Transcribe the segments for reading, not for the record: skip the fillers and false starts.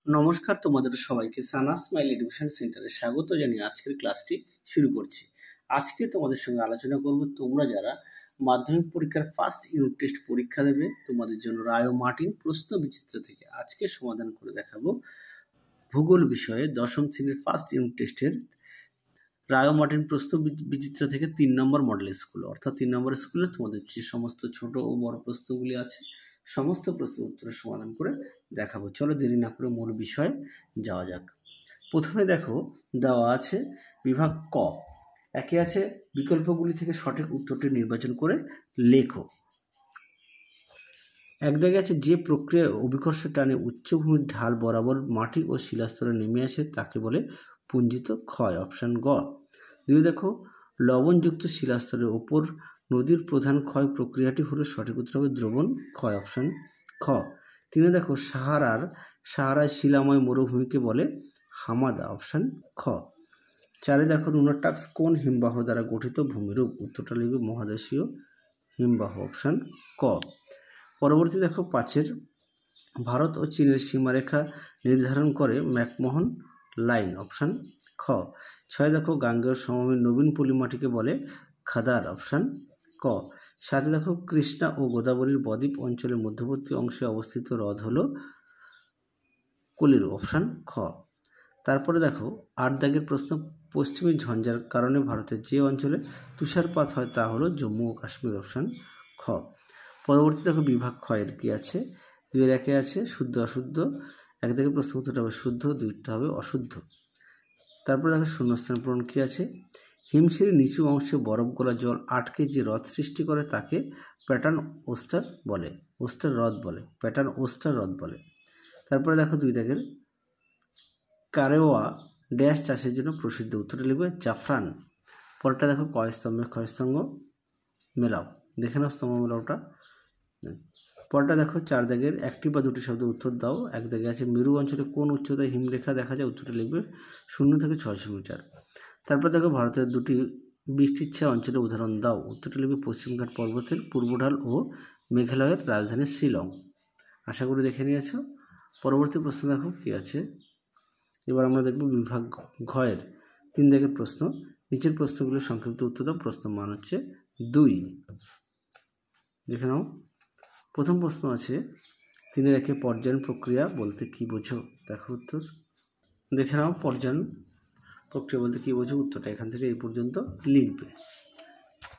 নমস্কার, তোমাদের সবাইকে সানা স্মাইল এডুকেশন সেন্টারে স্বাগত জানিয়ে আজকের ক্লাসটি শুরু করছি। আজকে তোমাদের সঙ্গে আলোচনা করব, তোমরা যারা মাধ্যমিক পরীক্ষার ফার্স্ট ইউনিট টেস্ট পরীক্ষা দেবে তোমাদের জন্য রায় ও মার্টিন প্রশ্ন বিচিত্র থেকে আজকে সমাধান করে দেখাবো ভূগোল বিষয়ে দশম শ্রেণীর ফার্স্ট ইউনিট টেস্টের রায় ও মার্টিন প্রশ্ন বিচিত্র থেকে 3 নম্বর মডেল স্কুল, অর্থাৎ 3 নম্বর স্কুলে তোমাদের যে সমস্ত ছোট ও বড় প্রশ্নগুলি আছে সমস্ত প্রশ্নের উত্তরের সমাধান করে দেখাবো। চলো দেরি না করে মূল বিষয়ে যাওয়া যাক। প্রথমে দেখো দেওয়া আছে বিভাগ ক, একে আছে বিকল্পগুলি থেকে সঠিক উত্তরটি নির্বাচন করে লেখো। এক জায়গায় আছে যে প্রক্রিয়া অভিকর্ষ টানে উচ্চভূমির ঢাল বরাবর মাটি ও শিলাস্তরে নেমে আসে তাকে বলে পুঞ্জিত ক্ষয়, অপশান গ। দুই দেখো লবণযুক্ত শিলাস্তরের ওপর নদীর প্রধান ক্ষয় প্রক্রিয়াটি হলো, সঠিক উত্তর হবে দ্রবণ ক্ষয়, অপশান খ। তিনে দেখো সাহারায় শিলাময় মরুভূমিকে বলে হামাদা, অপশান খ। চারে দেখো নুনাটাক্স কোন হিমবাহ দ্বারা গঠিত ভূমিরূপ, উত্তরটা লিখবে মহাদেশীয় হিমবাহ, অপশান ক। পরবর্তী দেখো পাঁচের ভারত ও চীনের সীমারেখা নির্ধারণ করে ম্যাকমোহন লাইন, অপশান খ। ছয় দেখো গাঙ্গেয় সমভূমির নবীন পলিমাটিকে বলে খাদার, অপশান ক। সাথে দেখো কৃষ্ণা ও গোদাবরীর বদ্বীপ অঞ্চলের মধ্যবর্তী অংশে অবস্থিত হ্রদ হলো কলির, অপশান খ। তারপরে দেখো 8 দাগের প্রশ্ন, পশ্চিমী ঝঞ্ঝার কারণে ভারতের যে অঞ্চলে তুষারপাত হয় তা হলো জম্মু ও কাশ্মীর, অপশান খ। পরবর্তী দেখো বিভাগ ক্ষয়ের কি আছে, 2-এর একে আছে শুদ্ধ অশুদ্ধ, এক দাগের প্রশ্ন উত্তরটা হবে শুদ্ধ, 2টা হবে অশুদ্ধ। তারপরে দেখো শূন্যস্থান পূরণ কি আছে, হিমশিরির নিচু অংশে বরফ গলা জল আটকে যে হ্রদ সৃষ্টি করে তাকে প্যাটার্ন ওস্টার বলে, ওস্টার হ্রদ বলে, প্যাটার্ন ওস্টার হ্রদ বলে। তারপরে দেখো 2 দাগের কারেওয়া ড্যাশ চাষের জন্য প্রসিদ্ধ, উত্তরটা লিখবে জাফরান। পরেরটা দেখো কয়স্তম্ভে ক্ষয়স্তম্ভ মেলাও, দেখে নাও স্তম্ভ মেলাওটা। পরেরটা দেখো 4 দাগের একটি বা দুটি শব্দ উত্তর দাও। এক দাগে আছে মেরু অঞ্চলে কোন উচ্চতায় হিমরেখা দেখা যায়, উত্তরটা লিখবে 0 থেকে 600 মিটার। তারপর দেখো ভারতের দুটি বৃষ্টির ছায়া অঞ্চলের উদাহরণ দাও, উত্তরটা লিখবে পশ্চিমঘাট পর্বতের পূর্বঢাল ও মেঘালয়ের রাজধানী শিলং। আশা করি দেখে নিয়েছ। পরবর্তী প্রশ্ন দেখো কি আছে, এবার আমরা দেখব বিভাগ ঘয়ের 3 দাগের প্রশ্ন, নিচের প্রশ্নগুলোর সংক্ষিপ্ত উত্তর দাও। প্রশ্ন মান হচ্ছে 2, দেখে নাও। প্রথম প্রশ্ন আছে 3-এর একে পর্যায়ন প্রক্রিয়া বলতে কি বোঝো, দেখো উত্তর দেখে নাও। পর্যায়ন প্রক্রিয়া বলতে কি বোঝো, উত্তরটা এখান থেকে এই পর্যন্ত লিখবে।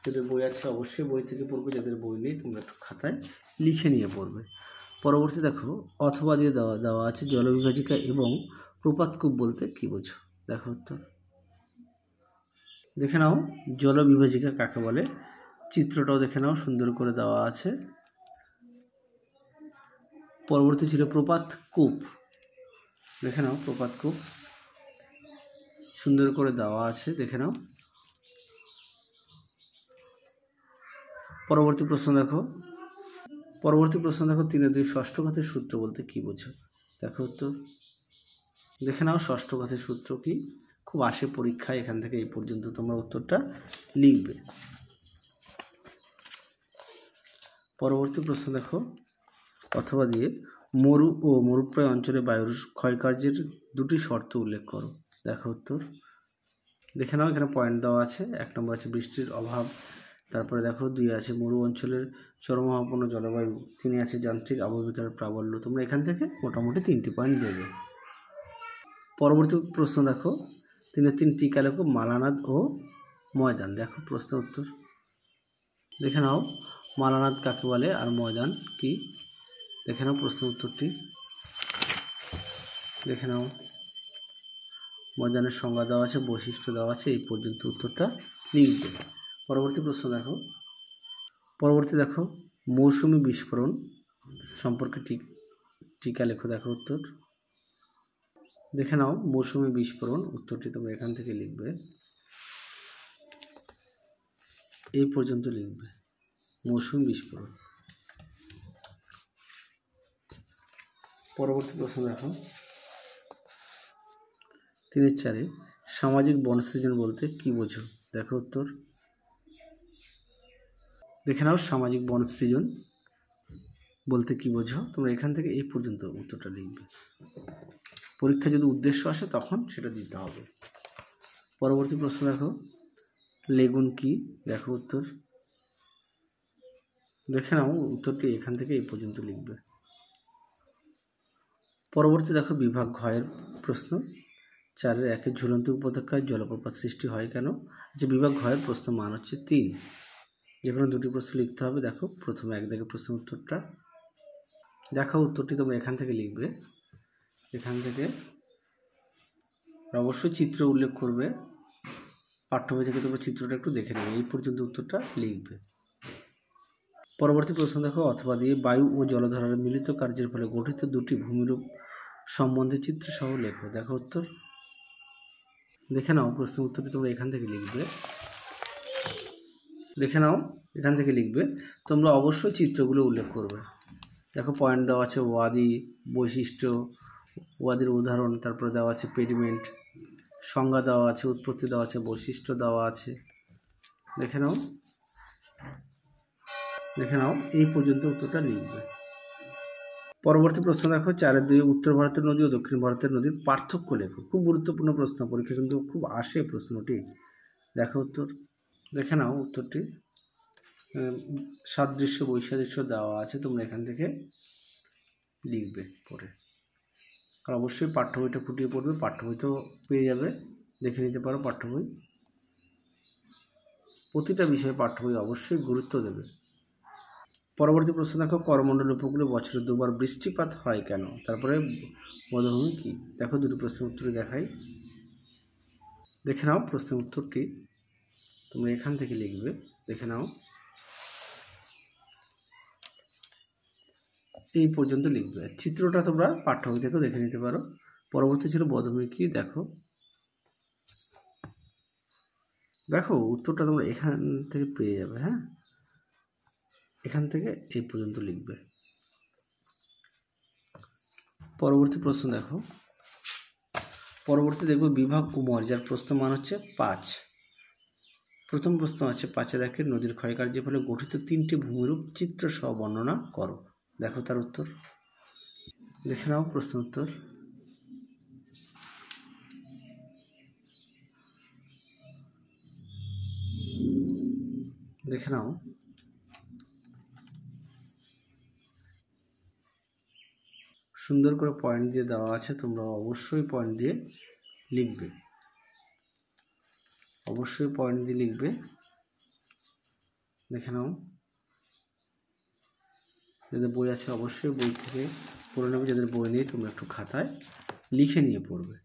যাদের বই আছে অবশ্যই বই থেকে পড়বে, যাদের বই নেই তোমরা একটু খাতায় লিখে নিয়ে পড়বে। পরবর্তী দেখো অথবা দিয়ে দেওয়া আছে জলবিভাজিকা এবং প্রপাতকূপ বলতে কি বোঝো, দেখো উত্তর দেখে নাও। জলবিভাজিকা কাকে বলে, চিত্রটাও দেখে নাও, সুন্দর করে দেওয়া আছে। পরবর্তী ছিল প্রপাতকূপ, দেখে নাও প্রপাতকূপ সুন্দর করে দেওয়া আছে, দেখে নাও। পরবর্তী প্রশ্ন দেখো 3-2 ষষ্ঠ ঘাতের সূত্র বলতে কি বোঝো, দেখো উত্তর দেখে নাও। ষষ্ঠ ঘাতের সূত্র কি, খুব আসে পরীক্ষায়, এখান থেকে এই পর্যন্ত তোমরা উত্তরটা লিখবে। পরবর্তী প্রশ্ন দেখো অথবা দিয়ে মরু ও মরুপ্রায় অঞ্চলে বায়ুর ক্ষয়কার্যের 2টি শর্ত উল্লেখ করো, দেখো উত্তর দেখে নাও। এখানে পয়েন্ট দেওয়া আছে, 1 নম্বর আছে বৃষ্টির অভাব, তারপরে দেখো 2 আছে মরু অঞ্চলের চরমভাবাপন্ন জলবায়ু, 3 আছে যান্ত্রিক আবহবিকারের প্রাবল্য। তোমরা এখান থেকে মোটামুটি 3টি পয়েন্ট দেবে। পরবর্তী প্রশ্ন দেখো 3-3 টিকা লেখো মালানাদ ও ময়দান, দেখো প্রশ্ন উত্তর দেখে নাও। মালানাদ কাকে বলে আর ময়দান কি, দেখে নাও প্রশ্ন উত্তরটি দেখে নাও। ময়দানের সংজ্ঞা দেওয়া আছে, বৈশিষ্ট্য দেওয়া আছে, এই পর্যন্ত উত্তরটা লিখবে। পরবর্তী প্রশ্ন দেখো মৌসুমি বিস্ফোরণ সম্পর্কে টিকা লেখো, দেখো উত্তর দেখে নাও। মৌসুমি বিস্ফোরণ উত্তরটি তোমরা এখান থেকে লিখবে, এই পর্যন্ত লিখবে মৌসুমি বিস্ফোরণ। পরবর্তী প্রশ্ন দেখো 3-4 সামাজিক বনসৃজন বলতে কি বোঝো, দেখো উত্তর দেখে নাও। সামাজিক বনসৃজন বলতে কি বোঝো, তোমরা এখান থেকে এই পর্যন্ত উত্তরটা লিখবে। পরীক্ষা যদি উদ্দেশ্য আসে তখন সেটা দিতে হবে। পরবর্তী প্রশ্ন দেখো, লেগুন কি? দেখো উত্তর, দেখে নাও উত্তরটি এখান থেকে এই পর্যন্ত লিখবে। পরবর্তী দেখো বিভাগ ঘয়ের প্রশ্ন, 4-1 ঝুলন্ত উপত্যকায় জলপ্রপাত সৃষ্টি হয় কেন? যে বিভাগ ঘয়ের প্রশ্ন মান হচ্ছে 3, যে কোনো দুটি প্রশ্ন লিখতে হবে। দেখো প্রথমে 1 দাগের প্রশ্নের উত্তরটা দেখো, উত্তরটি তোমরা এখান থেকে লিখবে। এখান থেকে অবশ্যই চিত্র উল্লেখ করবে, পাঠ্য বই থেকে তোমরা চিত্রটা একটু দেখে নেবে, এই পর্যন্ত উত্তরটা লিখবে। পরবর্তী প্রশ্ন দেখো, অথবা দিয়ে বায়ু ও জলধারার মিলিত কার্যের ফলে গঠিত দুটি ভূমিরূপ সম্বন্ধে চিত্র সহ লেখো। দেখো উত্তর, দেখে নাও প্রশ্নের উত্তরটি তোমরা এখান থেকে লিখবে। দেখে নাও এখান থেকে লিখবে, তোমরা অবশ্যই চিত্রগুলো উল্লেখ করবে। দেখো পয়েন্ট দেওয়া আছে, ওয়াদি, বৈশিষ্ট্য, ওয়াদির উদাহরণ, তারপরে দেওয়া আছে পেডিমেন্ট, সংজ্ঞা দেওয়া আছে, উৎপত্তি দেওয়া আছে, বৈশিষ্ট্য দেওয়া আছে। দেখে নাও, দেখে নাও এই পর্যন্ত উত্তরটা লিখবে। পরবর্তী প্রশ্ন দেখো, 4-2 উত্তর ভারতের নদী ও দক্ষিণ ভারতের নদীর পার্থক্য লেখো। খুব গুরুত্বপূর্ণ প্রশ্ন, পরীক্ষা কিন্তু খুব আসে প্রশ্নটি। দেখো উত্তর, দেখে নাও উত্তরটি, সাদৃশ্য বৈসাদৃশ্য দেওয়া আছে, তোমরা এখান থেকে লিখবে পড়ে। আর অবশ্যই পাঠ্য বইটা ফুটিয়ে পড়বে, পাঠ্য বই তো পেয়ে যাবে, দেখে নিতে পারো পাঠ্য বই। প্রতিটা বিষয়ে পাঠ্য বই অবশ্যই গুরুত্ব দেবে। পরবর্তী প্রশ্ন দেখো, করমণ্ডল উপকূলে বছরে 2 বার বৃষ্টিপাত হয় কেন? তারপরে বনভূমি কি? দেখো দুটো প্রশ্নের উত্তরে দেখাই, দেখে নাও প্রশ্নের উত্তরটি তোমরা এখান থেকে লিখবে। দেখে নাও এই পর্যন্ত লিখবে, চিত্রটা তোমরা পাঠ্য বই থেকেও দেখে নিতে পারো। পরবর্তী ছিল বনভূমি কি? দেখো, দেখো উত্তরটা তোমরা এখান থেকে পেয়ে যাবে। হ্যাঁ, এখান থেকে এই পর্যন্ত লিখবে। পরবর্তী প্রশ্ন দেখো, পরবর্তী দেখব বিভাগ ও মর্যাদার প্রশ্ন মান হচ্ছে 5। প্রথম প্রশ্ন আছে 5-1 নদীর ক্ষয়কার্যের ফলে গঠিত 3টি ভূমিরূপ চিত্র সহ বর্ণনা করো। দেখো তার উত্তর, দেখে নাও প্রশ্ন উত্তর। দেখে নাও, সুন্দর করে পয়েন্ট দিয়ে দেওয়া আছে, তোমরা অবশ্যই পয়েন্ট দিয়ে লিখবে, অবশ্যই পয়েন্ট দিয়ে লিখবে। দেখে নাও, যাদের বই আছে অবশ্যই বই থেকে পড়ে নেবে, যাদের বই নেই তোমরা একটু খাতায় লিখে নিয়ে পড়বে।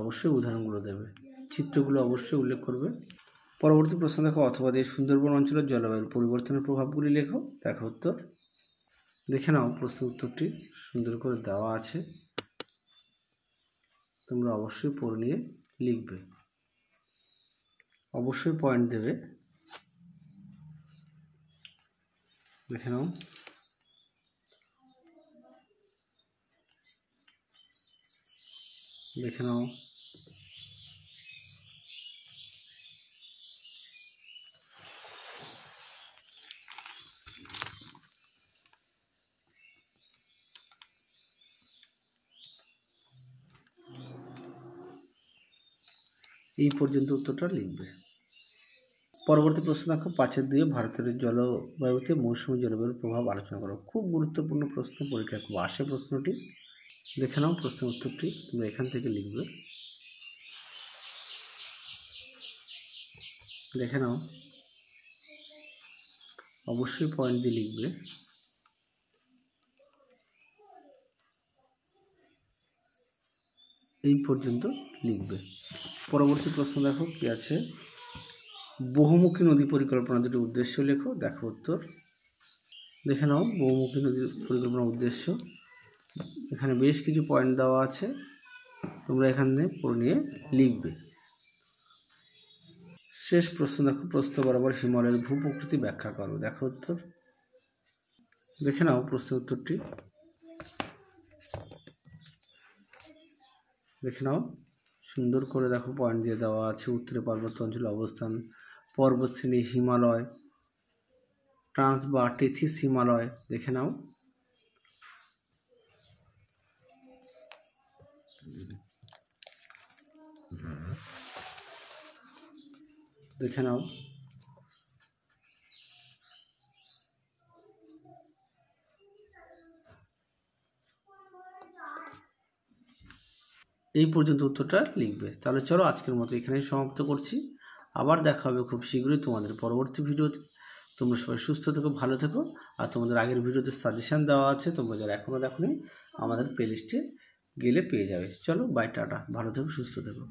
অবশ্যই উদাহরণগুলো দেবে, চিত্রগুলো অবশ্যই উল্লেখ করবে। পরবর্তী প্রশ্ন দেখো, অথবা দিয়ে সুন্দরবন অঞ্চলের জলবায়ুর পরিবর্তনের প্রভাবগুলি লেখো। দেখো উত্তর, দেখে নাও প্রশ্নের উত্তরটি সুন্দর করে দেওয়া আছে, তোমরা অবশ্যই পড়ে নিয়ে লিখবে, অবশ্যই পয়েন্ট দেবে। দেখে নাও, দেখে নাও এই পর্যন্ত উত্তরটা লিখবে। পরবর্তী প্রশ্ন দেখো, 5-2 ভারতের জলবায়ুতে মৌসুমী জলবায়ুর প্রভাব আলোচনা করো। খুব গুরুত্বপূর্ণ প্রশ্ন, পরীক্ষায় খুব আসে প্রশ্নটি। দেখে নাও প্রশ্নের উত্তরটি তোমরা এখান থেকে লিখবে। দেখে নাও, অবশ্যই পয়েন্ট দিয়ে লিখবে। এই পর্যন্ত লিখবে। পরবর্তী প্রশ্ন দেখো কি আছে, বহুমুখী নদী পরিকল্পনা দুটি উদ্দেশ্য লেখো। দেখো উত্তর, দেখে নাও বহুমুখী নদী পরিকল্পনার উদ্দেশ্য, এখানে বেশ কিছু পয়েন্ট দেওয়া আছে, তোমরা এখানে পড়ে নিয়ে লিখবে। শেষ প্রশ্ন দেখো, প্রস্থ বরাবর হিমালয়ের ভূপ্রকৃতি ব্যাখ্যা করো। দেখো উত্তর, দেখে নাও প্রশ্নের উত্তরটি, দেখে নাও সুন্দর করে দেখো পয়েন্ট দিয়ে দেওয়া আছে, উত্তরে পার্বত্য অঞ্চলে অবস্থান, পর্বতশ্রেণী হিমালয়, ট্রান্স বা টেথিস হিমালয়। দেখে নাও দেখে নাও। এই পর্যন্ত উত্তরটা লিখবে। তাহলে চলো আজকের মতো এখানেই সমাপ্ত করছি। আবার দেখা হবে খুব শীঘ্রই তোমাদের পরবর্তী ভিডিওতে। তোমরা সবাই সুস্থ থেকো, ভালো থেকো। আর তোমাদের আগের ভিডিওতে সাজেশান দেওয়া আছে, তোমরা যারা এখনও দেখোনি আমাদের প্লেলিস্টে গেলে পেয়ে যাবে। চলো বাই, টাটা, ভালো থেকো, সুস্থ থেকো।